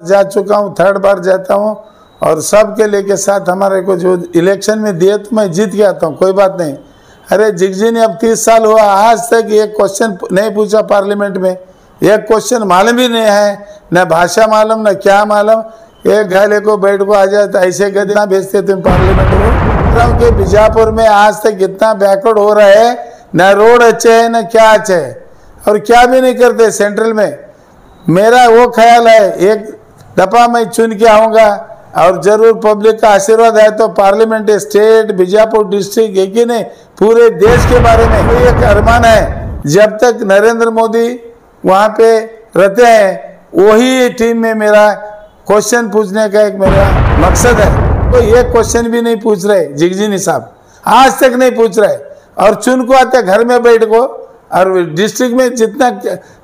जा चुका हूँ, थर्ड बार जाता हूँ और सबके लेके साथ हमारे को जो इलेक्शन में दिए तो मैं जीत के आता हूँ, कोई बात नहीं। अरे जिगजी ने अब 30 साल हुआ, आज तक एक क्वेश्चन नहीं पूछा पार्लियामेंट में, एक क्वेश्चन मालूम ही नहीं है, न भाषा मालूम न क्या मालूम। एक घाले को बैठ को आ जाए तो ऐसे गद्दा भेजते तुम पार्लियामेंट में कि बीजापुर में आज तक इतना बैकवर्ड हो रहा है, न रोड अच्छे है न क्या अच्छे है, और क्या भी नहीं करते सेंट्रल में। मेरा वो ख्याल है एक दफा मैं चुन के आऊँगा और जरूर पब्लिक का आशीर्वाद है तो पार्लियामेंट स्टेट बीजापुर डिस्ट्रिक्ट एक ही नहीं पूरे देश के बारे में एक अरमान है। जब तक नरेंद्र मोदी वहाँ पे रहते हैं वही टीम में मेरा क्वेश्चन पूछने का एक मेरा मकसद है। तो ये क्वेश्चन भी नहीं पूछ रहे जिगजी साहब, आज तक नहीं पूछ रहे, और चुन को आते घर में बैठ को, और डिस्ट्रिक्ट में जितना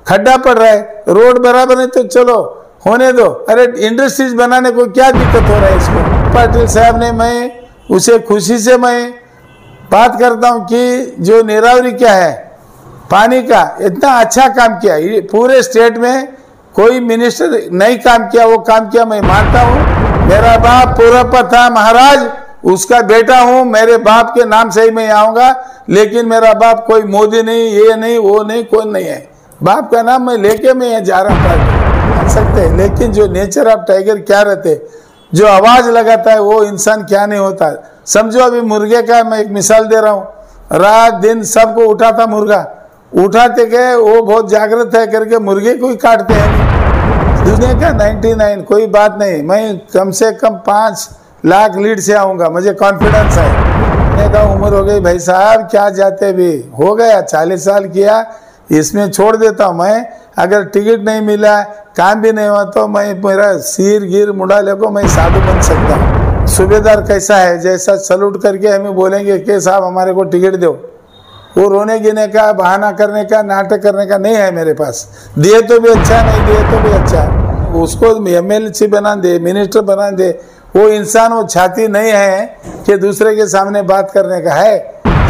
खड्डा पड़ रहा है, रोड बराबर नहीं तो चलो होने दो। अरे इंडस्ट्रीज बनाने को क्या दिक्कत हो रहा है इसको। पाटिल साहब ने, मैं उसे खुशी से मैं बात करता हूँ कि जो नीरावरी क्या है पानी का इतना अच्छा काम किया, ये पूरे स्टेट में कोई मिनिस्टर नहीं काम किया, वो काम किया मैं मानता हूँ। मेरा बाप पूरप्पा था महाराज, उसका बेटा हूँ, मेरे बाप के नाम से ही मैं आऊँगा, लेकिन मेरा बाप कोई मोदी नहीं, ये नहीं वो नहीं, कोई नहीं है। बाप का नाम मैं लेके मैं यहाँ जा रहा हूँ सकते हैं, लेकिन जो नेचर ऑफ टाइगर क्या रहते, जो आवाज लगाता है वो इंसान क्या नहीं होता। समझो अभी मुर्गे का मैं एक मिसाल दे रहा हूँ, रात दिन सबको उठाता मुर्गा, उठाते गए वो बहुत जागृत है करके मुर्गे को ही काटते हैं। दुनिया का 99 कोई बात नहीं, मैं कम से कम 5 लाख लीड से आऊँगा, मुझे कॉन्फिडेंस है। मैंने कहा उम्र हो गई भाई साहब, क्या जाते भी हो गया, 40 साल किया, इसमें छोड़ देता हूँ मैं। अगर टिकट नहीं मिला, काम भी नहीं हुआ तो मैं मेरा सिर गिर मुड़ा लेको मैं साधु बन सकता हूँ। सूबेदार कैसा है, जैसा सलूट करके हमें बोलेंगे कि साहब हमारे को टिकट दो, वो रोने गिने का बहाना करने का नाटक करने का नहीं है मेरे पास। दिए तो भी अच्छा, नहीं दिए तो भी अच्छा, उसको MLC बना दे, मिनिस्टर बना दे। वो इंसान, वो छाती नहीं है कि दूसरे के सामने बात करने का है,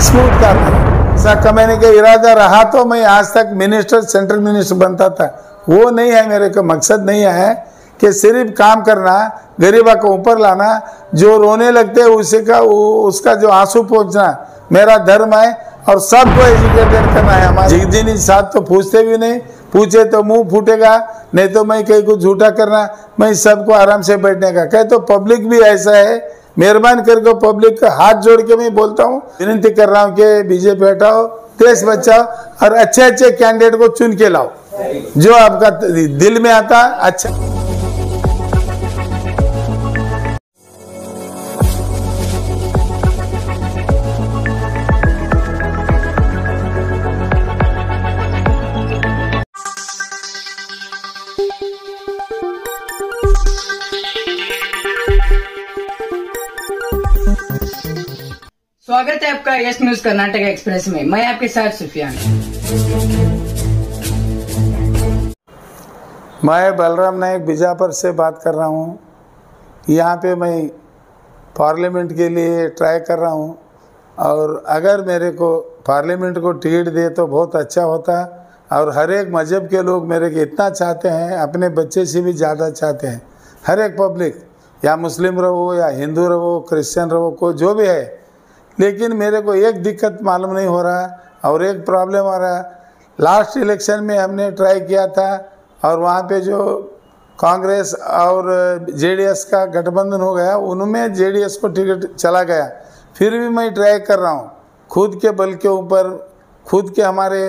स्मूथ करना। ऐसा कमाने का इरादा रहा तो मैं आज तक मिनिस्टर, सेंट्रल मिनिस्टर बनता था, वो नहीं है मेरे को। मकसद नहीं है कि सिर्फ काम करना, गरीबा को ऊपर लाना, जो रोने लगते हैं उसी का उसका जो आंसू पोंछना मेरा धर्म है, और सबको एजुकेटेड करना है। हमारे जिगजी साहब तो पूछते भी नहीं, पूछे तो मुंह फूटेगा, नहीं तो मैं कहीं को झूठा करना, मैं सबको आराम से बैठने का कहे। तो पब्लिक भी ऐसा है, मेहरबान करके पब्लिक का हाथ जोड़ के मैं बोलता हूँ, विनती कर रहा हूँ कि बीजेपी हटाओ, देश बचाओ और अच्छे अच्छे कैंडिडेट को चुन के लाओ जो आपका दिल में आता अच्छा। स्वागत है आपका यस न्यूज कर्नाटक एक्सप्रेस में। मैं आपके साथ सुफियान। मैं बलराम नायक बीजापुर से बात कर रहा हूँ। यहाँ पे मैं पार्लियामेंट के लिए ट्राई कर रहा हूँ, और अगर मेरे को पार्लियामेंट को टिकट दे तो बहुत अच्छा होता। और हर एक मज़हब के लोग मेरे को इतना चाहते हैं, अपने बच्चे से भी ज़्यादा चाहते हैं। हर एक पब्लिक, या मुस्लिम रहो या हिंदू रहो, क्रिश्चियन रहो, कोई जो भी है, लेकिन मेरे को एक दिक्कत मालूम नहीं हो रहा और एक प्रॉब्लम आ रहा। लास्ट इलेक्शन में हमने ट्राई किया था और वहाँ पे जो कांग्रेस और JDS का गठबंधन हो गया, उनमें JDS को टिकट चला गया। फिर भी मैं ट्राई कर रहा हूँ खुद के बल के ऊपर, खुद के हमारे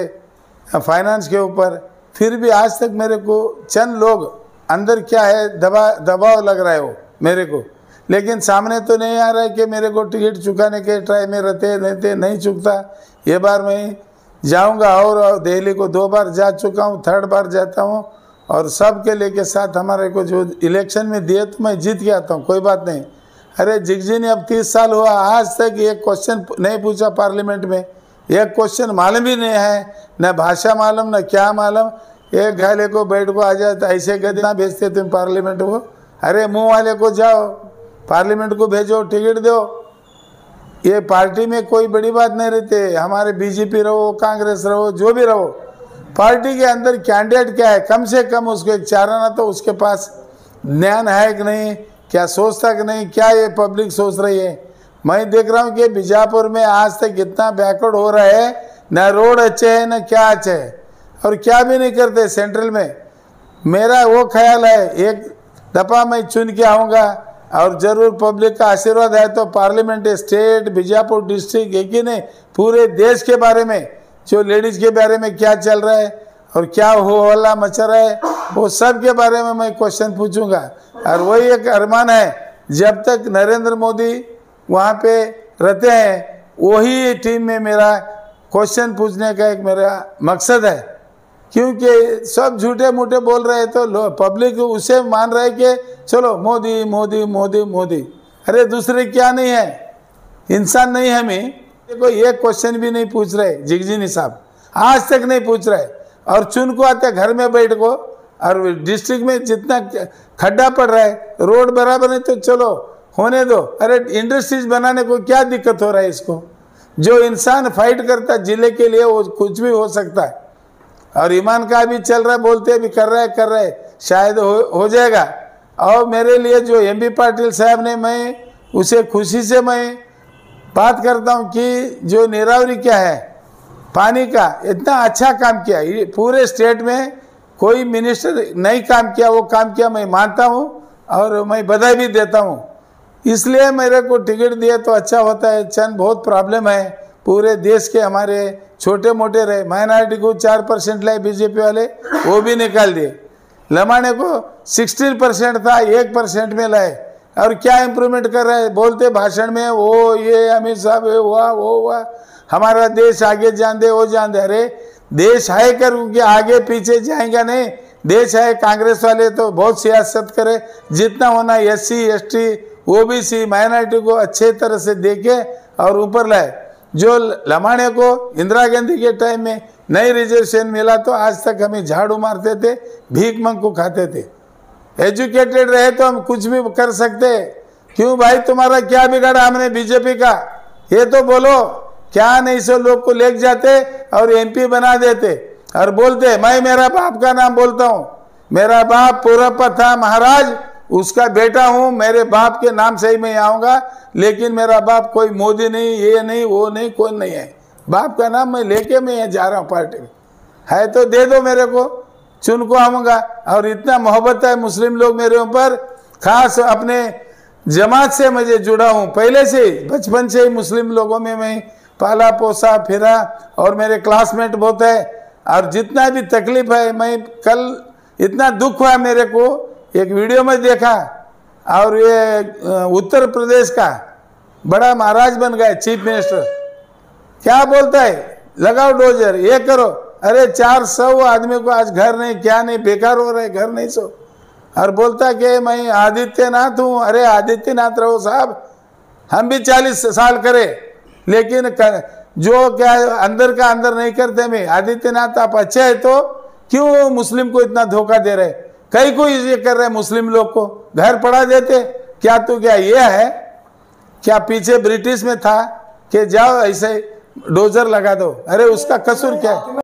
फाइनेंस के ऊपर, फिर भी आज तक मेरे को चंद लोग अंदर क्या है दबाव लग रहा है वो मेरे को, लेकिन सामने तो नहीं आ रहा है कि मेरे को टिकट चुकाने के ट्राई में रहते नहीं चुकता। ये बार मैं जाऊंगा, और दिल्ली को 2 बार जा चुका हूँ, थर्ड बार जाता हूँ, और सबके लेके साथ हमारे को जो इलेक्शन में दिए तो मैं जीत के आता हूँ, कोई बात नहीं। अरे जिगजी ने अब 30 साल हुआ, आज तक एक क्वेश्चन नहीं पूछा पार्लियामेंट में, एक क्वेश्चन मालूम ही नहीं है, न भाषा मालूम न क्या मालूम। एक घाले को बैठ को आ जाए तो ऐसे गद्दा भेजते तुम पार्लियामेंट को। अरे मुँह वाले को जाओ, पार्लियामेंट को भेजो, टिकट दो। ये पार्टी में कोई बड़ी बात नहीं रहती, हमारे बीजेपी रहो, कांग्रेस रहो, जो भी रहो, पार्टी के अंदर कैंडिडेट क्या है, कम से कम उसको एक चाराना तो उसके पास ज्ञान है कि नहीं, क्या सोचता कि नहीं, क्या ये पब्लिक सोच रही है। मैं देख रहा हूँ कि बीजापुर में आज तक इतना बैकवर्ड हो रहा है, न रोड अच्छे हैं न क्या अच्छे है, और क्या भी नहीं करते सेंट्रल में। मेरा वो ख्याल है एक दफ़ा मैं चुन के आऊँगा और ज़रूर पब्लिक का आशीर्वाद है तो पार्लियामेंट, स्टेट, बीजापुर डिस्ट्रिक्ट, एक ही नहीं पूरे देश के बारे में, जो लेडीज़ के बारे में क्या चल रहा है और क्या हो हल्ला मचा रहा है, वो सब के बारे में मैं क्वेश्चन पूछूंगा। और वही एक अरमान है, जब तक नरेंद्र मोदी वहाँ पे रहते हैं वही टीम में मेरा क्वेश्चन पूछने का एक मेरा मकसद है। क्योंकि सब झूठे मूठे बोल रहे हैं तो पब्लिक उसे मान रहे कि चलो मोदी मोदी मोदी मोदी। अरे दूसरे क्या नहीं है, इंसान नहीं है। मैं देखो ये क्वेश्चन भी नहीं पूछ रहे जिगजिनी साहब, आज तक नहीं पूछ रहे। और चुन को आते घर में बैठ को, और डिस्ट्रिक्ट में जितना खड्डा पड़ रहा है, रोड बराबर नहीं तो चलो होने दो। अरे इंडस्ट्रीज बनाने को क्या दिक्कत हो रहा है इसको। जो इंसान फाइट करता है जिले के लिए वो कुछ भी हो सकता है। और ईमान का भी चल रहा है, बोलते भी कर रहे शायद हो जाएगा। और मेरे लिए जो एमबी पाटिल साहब ने, मैं उसे खुशी से मैं बात करता हूँ कि जो नीरावरी क्या है पानी का इतना अच्छा काम किया, ये पूरे स्टेट में कोई मिनिस्टर नहीं काम किया, वो काम किया मैं मानता हूँ और मैं बधाई भी देता हूँ। इसलिए मेरे को टिकट दिए तो अच्छा होता है। चंद बहुत प्रॉब्लम है पूरे देश के, हमारे छोटे मोटे रहे, माइनॉरिटी को 4% लाए बीजेपी वाले, वो भी निकाल दिए। लमाने को 16% था, 1% में लाए। और क्या इम्प्रूवमेंट कर रहे हैं, बोलते भाषण में वो ये अमित साहब वो हुआ, हमारा देश आगे जान दे वो जान दे। अरे देश है कर आगे पीछे जाएगा नहीं, देश है। कांग्रेस वाले तो बहुत सियासत करे, जितना होना SC ST OBC माइनॉरिटी को अच्छे तरह से देखे और ऊपर लाए। जो लमाने को इंदिरा गांधी के टाइम में नई रिजर्वेशन मिला तो आज तक हमें झाड़ू मारते थे, भीख मंग को खाते थे। एजुकेटेड रहे तो हम कुछ भी कर सकते। क्यों भाई, तुम्हारा क्या बिगाड़ा हमने बीजेपी का, ये तो बोलो। क्या नहीं सो लोग को ले जाते और MP बना देते और बोलते मैं मेरा बाप का नाम बोलता हूँ, मेरा बाप पूरप्पा था महाराज, उसका बेटा हूँ, मेरे बाप के नाम से ही मैं आऊँगा। लेकिन मेरा बाप कोई मोदी नहीं, ये नहीं वो नहीं, कोई नहीं है। बाप का नाम मैं लेके मैं जा रहा हूँ पार्टी में, है तो दे दो मेरे को, चुन को आऊँगा। और इतना मोहब्बत है मुस्लिम लोग मेरे ऊपर, खास अपने जमात से मुझे जुड़ा हूँ पहले से, बचपन से ही मुस्लिम लोगों में मैं पाला पोसा फिरा, और मेरे क्लासमेट बहुत है। और जितना भी तकलीफ है, मैं कल इतना दुख हुआ मेरे को, एक वीडियो में देखा, और ये उत्तर प्रदेश का बड़ा महाराज बन गए चीफ मिनिस्टर, क्या बोलता है लगाओ डोजर ये करो। अरे 400 आदमी को आज घर नहीं, क्या नहीं, बेकार हो रहे, घर नहीं सो। और बोलता कि मैं आदित्यनाथ हूँ। अरे आदित्यनाथ रहो साहब, हम भी 40 साल करे, लेकिन जो क्या अंदर का अंदर नहीं करते। मैं आदित्यनाथ आप अच्छे है तो क्यों मुस्लिम को इतना धोखा दे रहे, कई को ये कर रहे मुस्लिम लोग को घर पढ़ा देते। क्या तो क्या ये है, क्या पीछे ब्रिटिश में था कि जाओ ऐसे डोजर लगा दो। अरे उसका कसूर क्या है।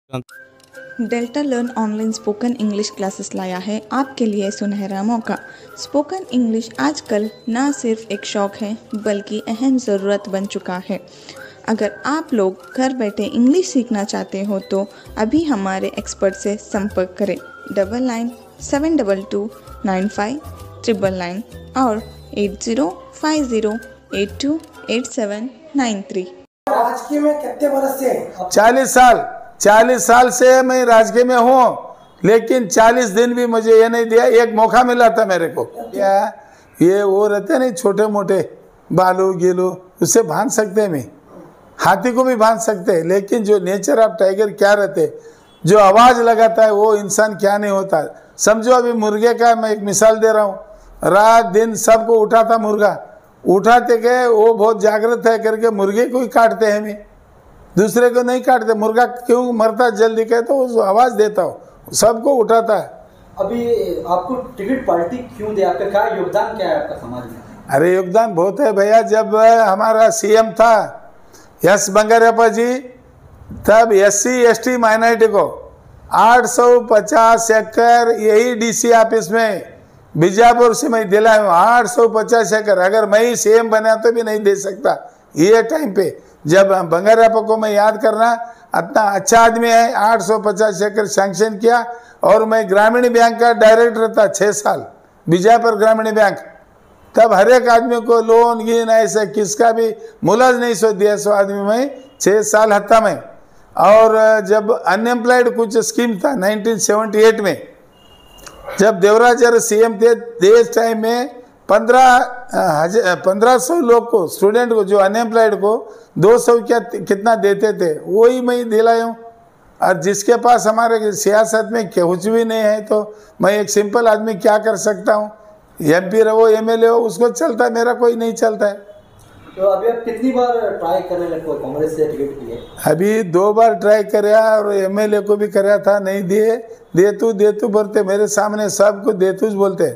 Delta learn online spoken English classes लाया है आपके लिए सुनहरा मौका। स्पोकन इंग्लिश आजकल ना सिर्फ एक शौक है बल्कि अहम ज़रूरत बन चुका है। अगर आप लोग घर बैठे इंग्लिश सीखना चाहते हो तो अभी हमारे एक्सपर्ट से संपर्क करें 9972295999 और 8050828793। राजकीय में कितने बरस से? 40 साल से मैं राजकीय में हूँ, लेकिन 40 दिन भी मुझे ये नहीं दिया। एक मौका मिला था मेरे को, क्या ये वो रहते नहीं छोटे मोटे बालू गीलू, उससे बांध सकते हैं, मैं हाथी को भी बांध सकते हैं। लेकिन जो नेचर ऑफ टाइगर क्या रहते, जो आवाज़ लगाता है वो इंसान क्या नहीं होता। समझो अभी मुर्गे का मैं एक मिसाल दे रहा हूँ, रात दिन सबको उठाता मुर्गा, उठाते गए वो बहुत जागृत है करके मुर्गे को ही काटते हैं, मैं दूसरे को नहीं काटते। मुर्गा क्यों मरता जल्दी कहे तो वो आवाज़ देता हो, सबको उठाता है। अभी आपको टिकट पार्टी क्यों दे, आपका क्या योगदान क्या है आपका समाज में? अरे योगदान बहुत है भैया। जब हमारा CM था एस बंगारप्पा जी, तब SC ST माइनॉरिटी को 850 एकड़ यही DC ऑफिस में बीजापुर से मैं दिलाया हूँ 850 एकड़। अगर मैं ही सीएम बना तो भी नहीं दे सकता ये टाइम पे। जब बंगारप्पा को मैं याद करना, इतना अच्छा आदमी है, 850 एकड़ सैंक्शन किया। और मैं ग्रामीण बैंक का डायरेक्टर था 6 साल, बीजापुर ग्रामीण बैंक। तब हर एक आदमी को लोन गिन ऐसे किसका भी मुलाज नहीं सो दिया सो आदमी में 6 साल हत्ता में। और जब अनएम्प्लॉयड कुछ स्कीम था 1978 में, जब देवराज अरस सीएम थे, देश टाइम में 1500 लोग को, स्टूडेंट को, जो अनएम्प्लॉयड को 200 क्या कितना देते थे, वही मैं दिलाया हूँ। और जिसके पास हमारे सियासत में कुछ भी नहीं है, तो मैं एक सिंपल आदमी क्या कर सकता हूँ? MP रहो, MLA हो, उसको चलता है, मेरा कोई नहीं चलता है। तो अभी आप कितनी बार ट्राई करने लगे कांग्रेस से टिकट के लिए? अभी 2 बार ट्राई कराया और MLA को भी कराया था, नहीं दिए। देतू बोलते, मेरे सामने सबको देतूज बोलते,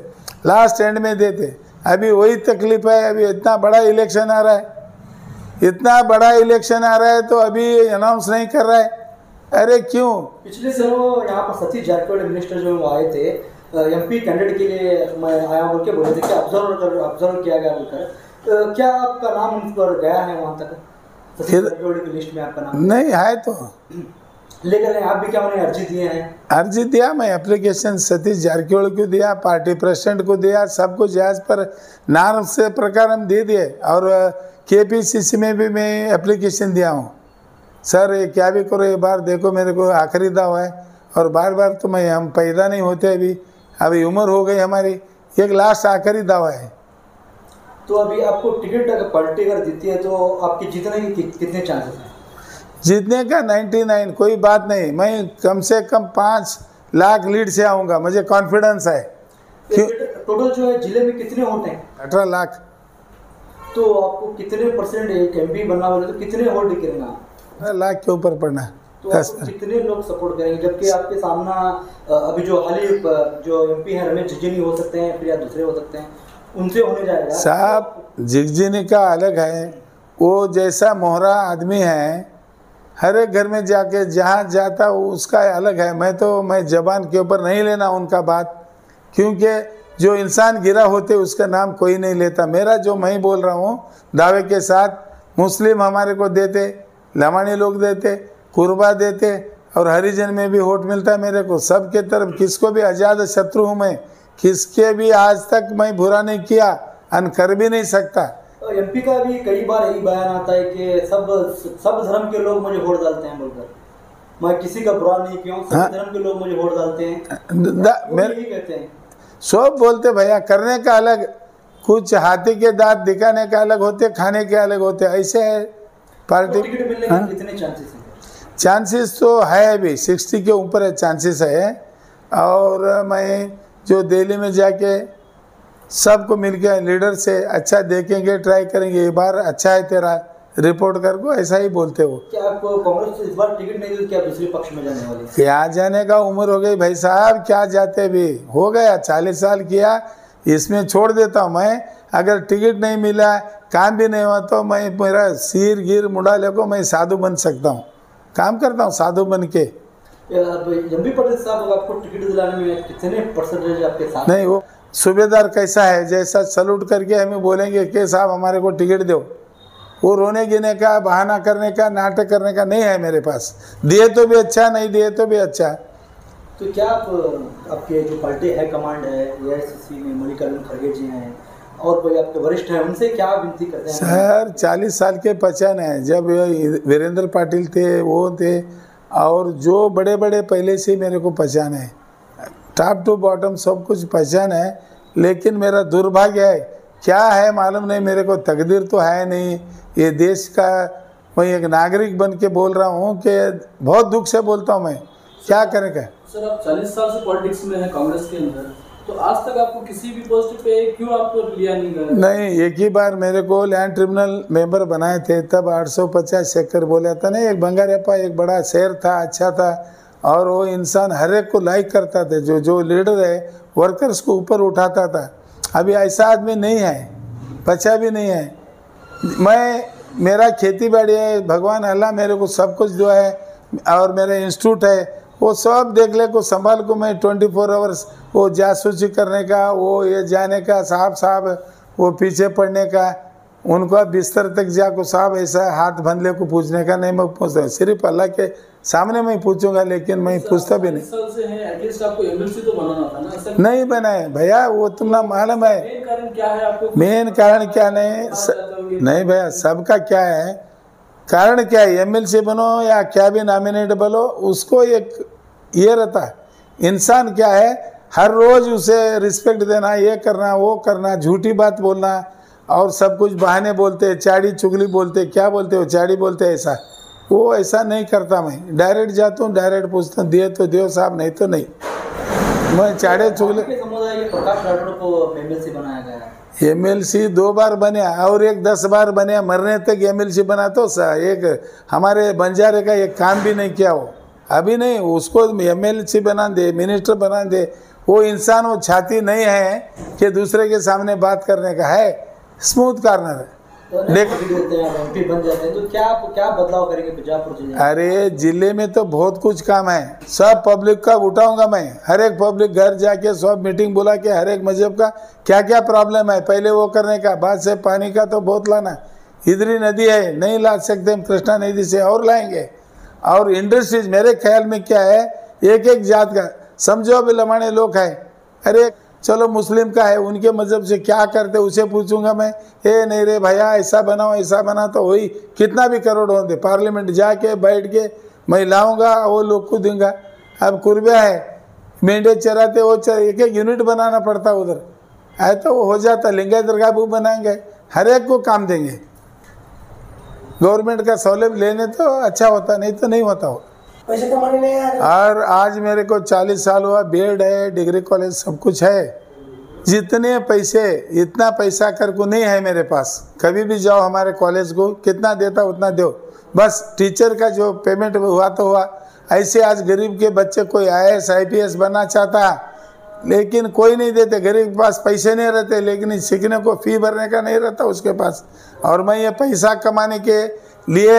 लास्ट एंड में देते। अभी वही तकलीफ है। अभी इतना बड़ा इलेक्शन आ रहा है, तो अभी अनाउंस नहीं कर रहा है। अरे क्यों? पिछले दिनों यहाँ पर सतीश जारकिहोली मिनिस्टर जो वो आए थे, MP कैंडिडेट के लिए मैं आया बोल के बोले थे कि ऑब्जर्व किया गया बोलकर। क्या आपका नाम उन पर गया है वहाँ तक? सतीश जारकिहोली की लिस्ट में आपका नाम नहीं है तो लेकर आप भी क्या उन्हें अर्जी दिए हैं? अर्जी दिया, मैं एप्लीकेशन सतीश जारकिहोली को दिया, पार्टी प्रेसिडेंट को दिया, सबको जहाज पर नाम से प्रकार हम दे दिए। और KPCC में भी मैं एप्लीकेशन दिया हूँ। सर ये क्या भी करो, ये बार देखो मेरे को आखिरी दावा है। और बार तो हम पैदा नहीं होते, अभी उम्र हो गई हमारी, एक लास्ट आखिरी दावा है। तो अभी आपको टिकट अगर पार्टी अगर देती है तो आपके जीतने के कितने चांसेस हैं? जीतने का 99, कोई बात नहीं। मैं कम से कम 5 लाख लीड से आऊँगा, मुझे कॉन्फिडेंस है। टोटल जो है जिले में कितने वोट हैं? 18 लाख। तो आपको कितने % एक MP बनना बोले तो कितने वोट गिरेगा? 18 लाख के ऊपर पड़ना। तो आपको कितने लोग सपोर्ट करेंगे? जबकि आपके सामना अभी जो हाली जो MP हैं रमेश जिगजिनी हो सकते हैं, फिर या दूसरे हो सकते हैं, उनसे होने जाएगा। साहब जिगजिनी का अलग है, वो जैसा मोहरा आदमी है, हर एक घर में जाके जहाँ जाता वो उसका अलग है। मैं जबान के ऊपर नहीं लेना उनका बात, क्योंकि जो इंसान गिरा होते उसका नाम कोई नहीं लेता। मेरा जो मैं बोल रहा हूँ दावे के साथ, मुस्लिम हमारे को देते, लमानी लोग देते, कुर्बा देते, और हरिजन में भी वोट मिलता है मेरे को। सबके तरफ किसको भी आज़ाद शत्रु हूँ मैं, किसके भी आज तक मैं बुरा नहीं किया, अन कर भी नहीं सकता। MP का भी कई बार यही बयान आता है कि सब धर्म के लोग मुझे वोट डालते हैं बोलकर। मैं किसी का बुरा नहीं किया हूँ, सब धर्म के लोग मुझे वोट डालते हैं, यही कहते हैं। सब बोलते भैया, करने का अलग, कुछ हाथी के दांत दिखाने का अलग होते, खाने के अलग होते, ऐसे है पार्टी। तो टिकट मिलने के कितने चांसेस हैं? चांसेस तो है, अभी 60 के ऊपर है चांसेस है। और मैं जो दिल्ली में जाके सबको मिलके लीडर से अच्छा देखेंगे, ट्राई करेंगे, ये बार अच्छा है तेरा, रिपोर्ट कर को ऐसा ही बोलते हो। क्या आपको कांग्रेस इस बार टिकट नहीं दी? क्या दूसरे पक्ष में जाने वाले? क्या जाने का उम्र हो गई भाई साहब, क्या जाते भी हो गया, 40 साल किया, इसमें छोड़ देता हूँ मैं। अगर टिकट नहीं मिला, काम भी नहीं हुआ, तो मैं मेरा सिर गिर मुड़ा लेको मैं साधु बन सकता हूँ, काम करता हूँ साधु बन के। MP पटेल साहब आपको टिकट दिलाने में कितने % आपके साथ? नहीं, वो सूबेदार कैसा है, जैसा सलूट करके हमें बोलेंगे कि साहब हमारे को टिकट दो, वो रोने गिने का, बहाना करने का, नाटक करने का नहीं है मेरे पास। दिए तो भी अच्छा, नहीं दिए तो भी अच्छा। तो क्या आपके जो पार्टी है कमांड है, AICC में मल्लिकार्जुन खड़गे जी हैं और कोई आपके वरिष्ठ हैं, उनसे क्या विनती करते हैं? सर 40 साल के पहचान है, जब वीरेंद्र पाटिल थे, वो थे, और जो बड़े बड़े पहले से मेरे को पहचान है, टॉप टू बॉटम सब कुछ पहचान है। लेकिन मेरा दुर्भाग्य है, क्या है मालूम नहीं, मेरे को तकदीर तो है नहीं। ये देश का मैं एक नागरिक बन के बोल रहा हूँ कि बहुत दुख से बोलता हूँ मैं, क्या करेगा। सर आप 40 साल से पॉलिटिक्स में हैं कांग्रेस के अंदर, तो आज तक आपको किसी भी पोस्ट पे क्यों आपको लिया नहीं गया? नहीं, एक ही बार मेरे को लैंड ट्रिब्यूनल मेंबर बनाए थे, तब 850 एकड़ बोला था ना। एक बंगारप्पा एक बड़ा शहर था, अच्छा था, और वो इंसान हर एक को लाइक करता था, जो लीडर है वर्कर्स को ऊपर उठाता था। अभी ऐसा आदमी नहीं है, बचा भी नहीं है। मेरा खेती बाड़ी है, भगवान अल्लाह मेरे को सब कुछ जो है, और मेरा इंस्टीट्यूट है, वो सब देख ले को संभाल को मैं 24 आवर्स वो जासूसी करने का, वो ये जाने का, साहब वो पीछे पड़ने का, उनका बिस्तर तक जाको साहब ऐसा हाथ बंधले को पूछने का नहीं मैं पूछता, सिर्फ अल्लाह के सामने मैं पूछूंगा, लेकिन मैं पूछता भी नहीं। साल से है, एटलीस्ट आपको एमएलसी तो बनाना था ना, ऐसा नहीं बनाए भैया, वो तुम्हें मालूम है मेन कारण क्या है आपको? मेन कारण क्या नहीं भैया, सबका क्या है कारण, क्या है एमएलसी बनो या क्या भी नॉमिनेट बनो, उसको एक ये रहता है, इंसान क्या है हर रोज उसे रिस्पेक्ट देना, ये करना वो करना, झूठी बात बोलना और सब कुछ बहाने बोलते, चाड़ी चुगली बोलते, क्या बोलते हो चाड़ी बोलते, ऐसा वो ऐसा नहीं करता। मैं डायरेक्ट जाता हूँ, डायरेक्ट पूछता हूँ, दिए तो दियो साहब, नहीं तो नहीं। मैं चाड़े चुगली समुदाय के प्रकाश राठौड़ को एमएलसी बनाया गया है। एमएलसी 2 बार बने और एक 10 बार बने, मरने तक एमएलसी बना तो एक हमारे बंजारे का एक काम भी नहीं किया वो, अभी नहीं, उसको एमएलसी बना दे, मिनिस्टर बना दे। वो इंसान वो छाती नहीं है कि दूसरे के सामने बात करने का है, स्मूथ कॉर्नर है। एमपी बन जाते हैं तो क्या बदलाव करेंगे बीजापुर जिले में? अरे जिले में तो बहुत कुछ काम है, सब पब्लिक का उठाऊंगा मैं, हर एक पब्लिक घर जाके सब मीटिंग बुला के हर एक मजहब का क्या क्या प्रॉब्लम है पहले वो करने का, बाद से पानी का तो बहुत लाना, इधर ही नदी है नहीं ला सकते हम, कृष्णा नदी से और लाएंगे। और इंडस्ट्रीज मेरे ख्याल में क्या है, एक एक जात का समझो अभी लमाने लोग है, अरे चलो मुस्लिम का है, उनके मजहब से क्या करते उसे पूछूंगा मैं, ए नहीं रे भैया ऐसा बनाओ ऐसा बना, तो वही कितना भी करोड़ होते पार्लियामेंट जाके बैठ के मैं लाऊंगा, वो लोग को दूंगा। अब कुर्बा है, मेंढे चराते वो एक एक यूनिट बनाना पड़ता उधर, है तो वो हो जाता, लिंगायत दरगाह भी बनाएंगे, हर एक को काम देंगे। गवर्नमेंट का सहूलियत लेने तो अच्छा होता, नहीं तो नहीं होता हो। पैसे कमाने नहीं आ रहे। और आज मेरे को 40 साल हुआ, बीएड है, डिग्री कॉलेज सब कुछ है, जितने पैसे इतना पैसा कर को नहीं है मेरे पास। कभी भी जाओ हमारे कॉलेज को, कितना देता उतना दो, बस टीचर का जो पेमेंट हुआ तो हुआ। ऐसे आज गरीब के बच्चे कोई IAS IPS बनना चाहता लेकिन कोई नहीं देते, गरीब के पास पैसे नहीं रहते, लेकिन सीखने को फी भरने का नहीं रहता उसके पास। और मैं ये पैसा कमाने के लिए,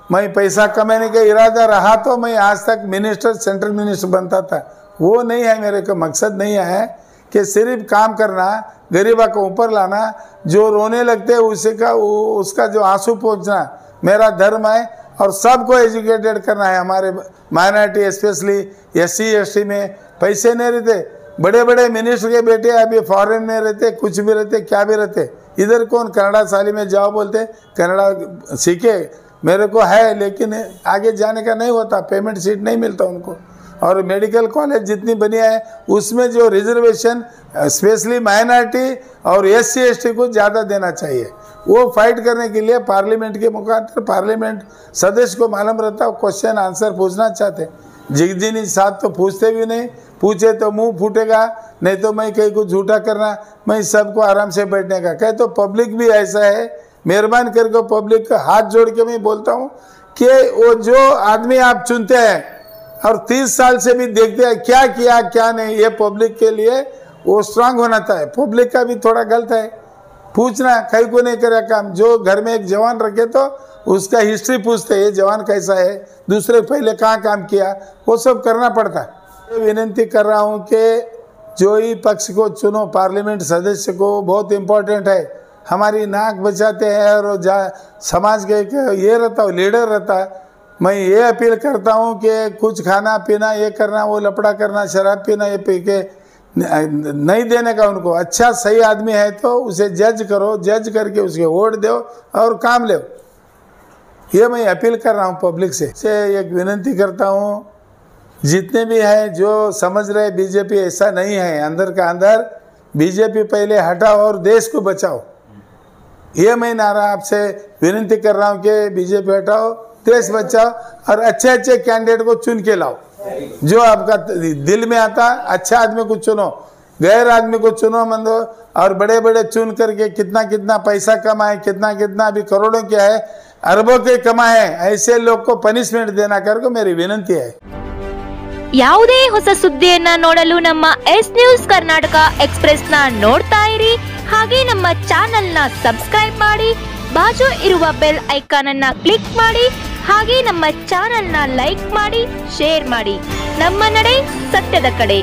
मैं पैसा कमाने का इरादा रहा तो मैं आज तक मिनिस्टर, सेंट्रल मिनिस्टर बनता था, वो नहीं है मेरे को, मकसद नहीं है कि सिर्फ काम करना, गरीबा को ऊपर लाना, जो रोने लगते हैं उसी का उसका जो आंसू पोंछना मेरा धर्म है। और सबको एजुकेटेड करना है, हमारे माइनॉरिटी स्पेशली SC ST में पैसे नहीं रहते, बड़े बड़े मिनिस्टर के बेटे अभी फॉरेन में रहते, कुछ भी रहते, क्या भी रहते, इधर कौन कन्नड़ा साली में जाओ बोलते, कन्नड़ा सीखे मेरे को है, लेकिन आगे जाने का नहीं होता, पेमेंट सीट नहीं मिलता उनको। और मेडिकल कॉलेज जितनी बनी है उसमें जो रिजर्वेशन स्पेशली माइनॉरिटी और SC ST को ज़्यादा देना चाहिए, वो फाइट करने के लिए पार्लियामेंट के मुखातिर पार्लियामेंट सदस्य को मालूम रहता है, क्वेश्चन आंसर पूछना चाहते। जिगजिनी साथ तो पूछते भी नहीं, पूछे तो मुंह फूटेगा, नहीं तो मैं कहीं को झूठा करना, मैं सबको आराम से बैठने का कहे। तो पब्लिक भी ऐसा है, मेहरबान करके पब्लिक का हाथ जोड़ के मैं बोलता हूँ कि वो जो आदमी आप चुनते हैं और 30 साल से भी देखते हैं क्या किया क्या नहीं, ये पब्लिक के लिए वो स्ट्रांग होना चाहिए। पब्लिक का भी थोड़ा गलत है, पूछना कहीं को नहीं करे काम। जो घर में एक जवान रखे तो उसका हिस्ट्री पूछते, ये जवान कैसा है, दूसरे पहले कहाँ काम किया, वो सब करना पड़ता है। विनती कर रहा हूँ कि जो ही पक्ष को चुनो, पार्लियामेंट सदस्य को बहुत इम्पोर्टेंट है, हमारी नाक बचाते हैं और समाज के ये रहता हो, लीडर रहता है। मैं ये अपील करता हूँ कि कुछ खाना पीना ये करना, वो लपड़ा करना, शराब पीना ये पी के नहीं देने का उनको। अच्छा सही आदमी है तो उसे जज करो, जज करके उसके वोट दो और काम लो, ये मैं अपील कर रहा हूँ पब्लिक से। एक विनती करता हूँ, जितने भी हैं जो समझ रहे बीजेपी ऐसा नहीं है, अंदर का अंदर बीजेपी पहले हटाओ और देश को बचाओ, ये मैं नारा आपसे विनती कर रहा हूँ कि बीजेपी हटाओ, देश बचाओ और अच्छे अच्छे कैंडिडेट को चुन के लाओ, जो आपका दिल में आता अच्छा आदमी को चुनो, गैर आदमी को चुनो मंदो। और बड़े बड़े चुन करके कितना कितना पैसा कमाए, कितना कितना अभी करोड़ों के है, अरबों के कमाए, ऐसे लोग को पनिशमेंट देना करके मेरी विनती है। ಯಾವುದೇ ಹೊಸ ಸುದ್ದಿಯನ್ನ ನೋಡಲು ನಮ್ಮ ಎಸ್ ನ್ಯೂಸ್ ಕರ್ನಾಟಕ ಎಕ್ಸ್‌ಪ್ರೆಸ್ ನ ನೋಡ್ತಾ ಇರಿ, ಹಾಗೆ ನಮ್ಮ ಚಾನೆಲ್ ನ ಸಬ್ಸ್ಕ್ರೈಬ್ ಮಾಡಿ, ಬಾಜು ಇರುವ ಬೆಲ್ ಐಕಾನ್ ಅನ್ನ ಕ್ಲಿಕ್ ಮಾಡಿ, ಹಾಗೆ ನಮ್ಮ ಚಾನೆಲ್ ನ ಲೈಕ್ ಮಾಡಿ, ಶೇರ್ ಮಾಡಿ. ನಮ್ಮ ನಡೆ ಸತ್ಯದ ಕಡೆ.